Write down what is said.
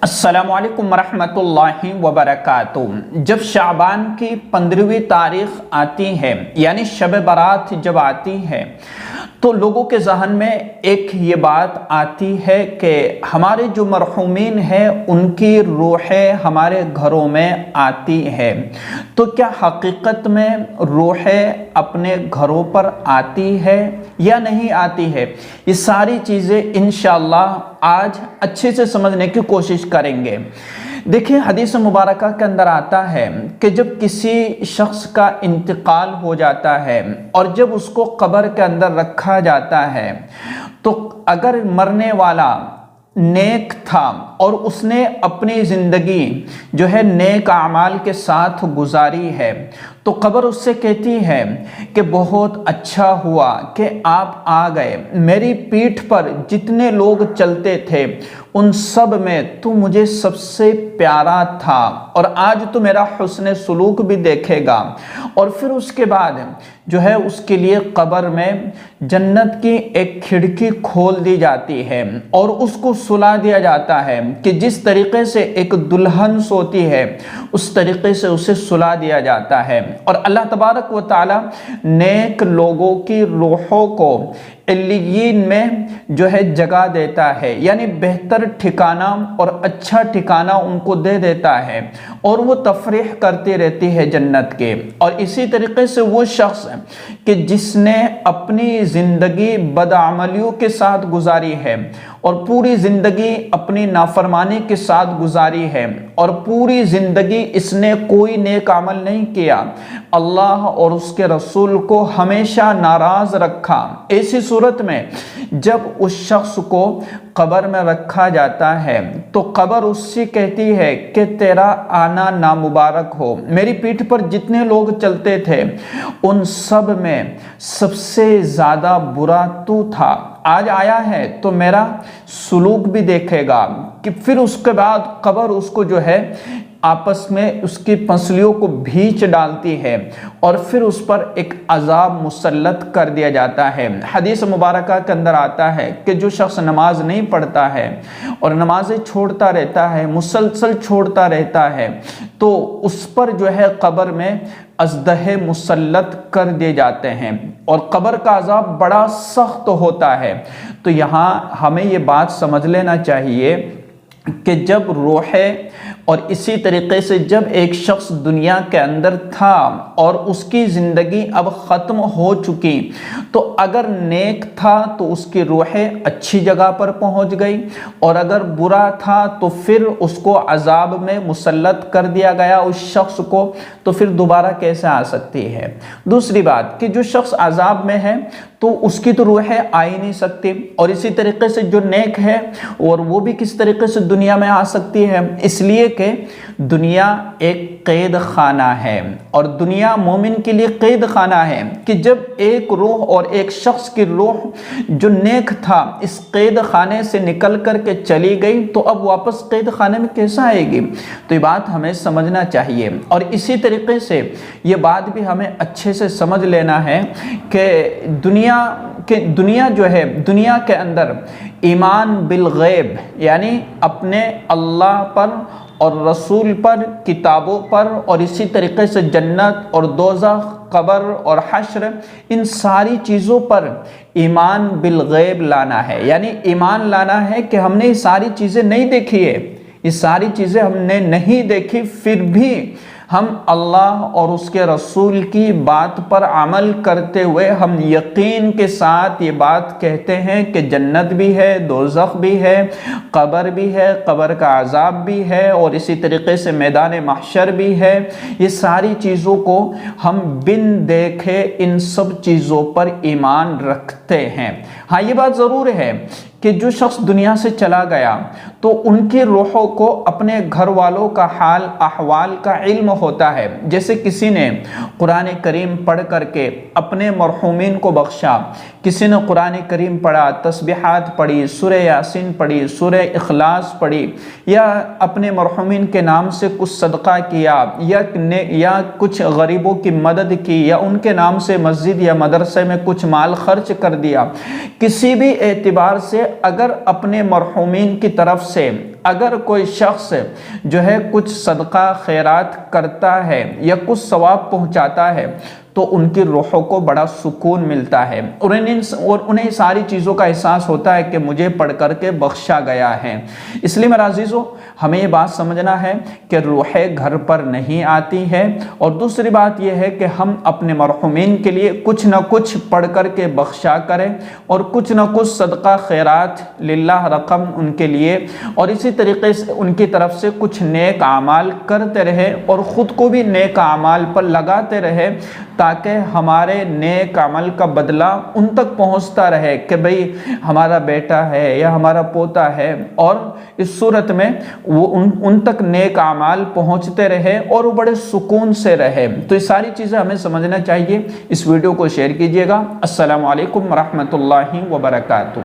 السلام علیکم ورحمۃ اللہ وبرکاتہ۔ جب شعبان کی 15ویں تاریخ آتی ہے یعنی شب برات جب آتی ہے تو لوگوں کے ذہن میں ایک یہ بات آتی ہے کہ ہمارے جو مرحومین ہیں ان کی روحیں ہمارے گھروں میں آتی ہے۔ تو کیا حقیقت میں روحیں اپنے گھروں پر آتی ہے یا نہیں آتی ہے؟ یہ ساری چیزیں انشاءاللہ آج اچھے سے سمجھنے کی کوشش کریں گے۔ دیکھیں، حدیث مبارکہ کے اندر آتا ہے کہ جب کسی شخص کا انتقال ہو جاتا ہے اور جب اس کو قبر کے اندر رکھا جاتا ہے تو اگر مرنے والا نیک تھا اور اس نے اپنی زندگی جو ہے نیک اعمال کے ساتھ گزاری ہے تو قبر اس سے کہتی ہے کہ بہت اچھا ہوا کہ آپ آ گئے، میری پیٹھ پر جتنے لوگ چلتے تھے ان سب میں تو مجھے سب سے پیارا تھا اور آج تو میرا حسن سلوک بھی دیکھے گا۔ اور پھر اس کے بعد جو ہے اس کے لیے قبر میں جنت کی ایک کھڑکی کھول دی جاتی ہے اور اس کو سلا دیا جاتا ہے کہ جس طریقے سے ایک دلہن سوتی ہے اس طریقے سے اسے سلا دیا جاتا ہے۔ اور اللہ تبارک و تعالی نیک لوگوں کی روحوں کو علیین میں جو ہے جگہ دیتا ہے، یعنی بہتر ٹھکانہ اور اچھا ٹھکانہ ان کو دے دیتا ہے اور وہ تفریح کرتی رہتی ہے جنت کے۔ اور اسی طریقے سے وہ شخص کہ جس نے اپنی زندگی بدعملیوں کے ساتھ گزاری ہے اور پوری زندگی اپنی نافرمانی کے ساتھ گزاری ہے اور پوری زندگی اس نے کوئی نیک عمل نہیں کیا، اللہ اور اس کے رسول کو ہمیشہ ناراض رکھا، ایسی صورت میں جب اس شخص کو قبر میں رکھا جاتا ہے تو قبر اس سے کہتی ہے کہ تیرا آنا نامبارک ہو، میری پیٹھ پر جتنے لوگ چلتے تھے ان سب میں سب سے زیادہ برا تو تھا، آج آیا ہے تو میرا سلوک بھی دیکھے گا۔ کہ پھر اس کے بعد قبر اس کو جو ہے آپس میں اس کی پسلیوں کو بھینچ ڈالتی ہے اور پھر اس پر ایک عذاب مسلط کر دیا جاتا ہے۔ حدیث مبارکہ کے اندر آتا ہے کہ جو شخص نماز نہیں پڑھتا ہے اور نمازیں چھوڑتا رہتا ہے، مسلسل چھوڑتا رہتا ہے، تو اس پر جو ہے قبر میں ازدہے مسلط کر دیے جاتے ہیں اور قبر کا عذاب بڑا سخت ہوتا ہے۔ تو یہاں ہمیں یہ بات سمجھ لینا چاہیے کہ جب روحیں اور اسی طریقے سے جب ایک شخص دنیا کے اندر تھا اور اس کی زندگی اب ختم ہو چکی تو اگر نیک تھا تو اس کی روحیں اچھی جگہ پر پہنچ گئی اور اگر برا تھا تو پھر اس کو عذاب میں مسلط کر دیا گیا اس شخص کو، تو پھر دوبارہ کیسے آ سکتی ہے؟ دوسری بات کہ جو شخص عذاب میں ہے تو اس کی تو روحیں آ ہی نہیں سکتی، اور اسی طریقے سے جو نیک ہے اور وہ بھی کس طریقے سے دنیا میں آ سکتی ہے؟ اس لیے کہ دنیا ایک قید خانہ ہے اور دنیا مومن کے لیے قید خانہ ہے کہ جب ایک روح اور ایک شخص کی روح جو نیک تھا اس قید خانے سے نکل کر کے چلی گئی تو اب واپس قید خانے میں کیسا آئے گی؟ تو یہ بات ہمیں سمجھنا چاہیے۔ اور اسی طریقے سے یہ بات بھی ہمیں اچھے سے سمجھ لینا ہے کہ دنیا جو ہے دنیا کے اندر ایمان بالغیب یعنی اپنے اللہ پر اور رسول پر، کتابوں پر، اور اسی طریقے سے جنت اور دوزخ، قبر اور حشر، ان ساری چیزوں پر ایمان بالغیب لانا ہے، یعنی ایمان لانا ہے کہ ہم نے یہ ساری چیزیں نہیں دیکھی ہے، یہ ساری چیزیں ہم نے نہیں دیکھی، پھر بھی ہم اللہ اور اس کے رسول کی بات پر عمل کرتے ہوئے ہم یقین کے ساتھ یہ بات کہتے ہیں کہ جنت بھی ہے، دوزخ بھی ہے، قبر بھی ہے، قبر کا عذاب بھی ہے، اور اسی طریقے سے میدان محشر بھی ہے۔ یہ ساری چیزوں کو ہم بن دیکھے ان سب چیزوں پر ایمان رکھتے ہیں۔ ہاں، یہ بات ضرور ہے کہ جو شخص دنیا سے چلا گیا تو ان کی روحوں کو اپنے گھر والوں کا حال احوال کا علم ہوتا ہے، جیسے کسی نے قرآن کریم پڑھ کر کے اپنے مرحومین کو بخشا، کسی نے قرآن کریم پڑھا، تسبیحات پڑھی، سورہ یاسین پڑھی، سورہ اخلاص پڑھی، یا اپنے مرحومین کے نام سے کچھ صدقہ کیا یا کچھ غریبوں کی مدد کی یا ان کے نام سے مسجد یا مدرسے میں کچھ مال خرچ کر دیا، کسی بھی اعتبار سے اگر اپنے مرحومین کی طرف سے اگر کوئی شخص جو ہے کچھ صدقہ خیرات کرتا ہے یا کچھ ثواب پہنچاتا ہے تو ان کی روحوں کو بڑا سکون ملتا ہے اور انہیں ساری چیزوں کا احساس ہوتا ہے کہ مجھے پڑھ کر کے بخشا گیا ہے۔ اس لیے میرے عزیزو، ہمیں یہ بات سمجھنا ہے کہ روحیں گھر پر نہیں آتی ہے، اور دوسری بات یہ ہے کہ ہم اپنے مرحومین کے لیے کچھ نہ کچھ پڑھ کر کے بخشا کریں اور کچھ نہ کچھ صدقہ خیرات للہ رقم ان کے لیے، اور اسی طریقے سے ان کی طرف سے کچھ نیک اعمال کرتے رہے اور خود کو بھی نیک اعمال پر لگاتے رہے، تاکہ ہمارے نیک عمل کا بدلہ ان تک پہنچتا رہے کہ بھئی ہمارا بیٹا ہے یا ہمارا پوتا ہے، اور اس صورت میں وہ ان تک نیک اعمال پہنچتے رہے اور وہ بڑے سکون سے رہے۔ تو یہ ساری چیزیں ہمیں سمجھنا چاہیے۔ اس ویڈیو کو شیئر کیجئے گا۔ السلام علیکم ورحمۃ اللہ وبرکاتہ۔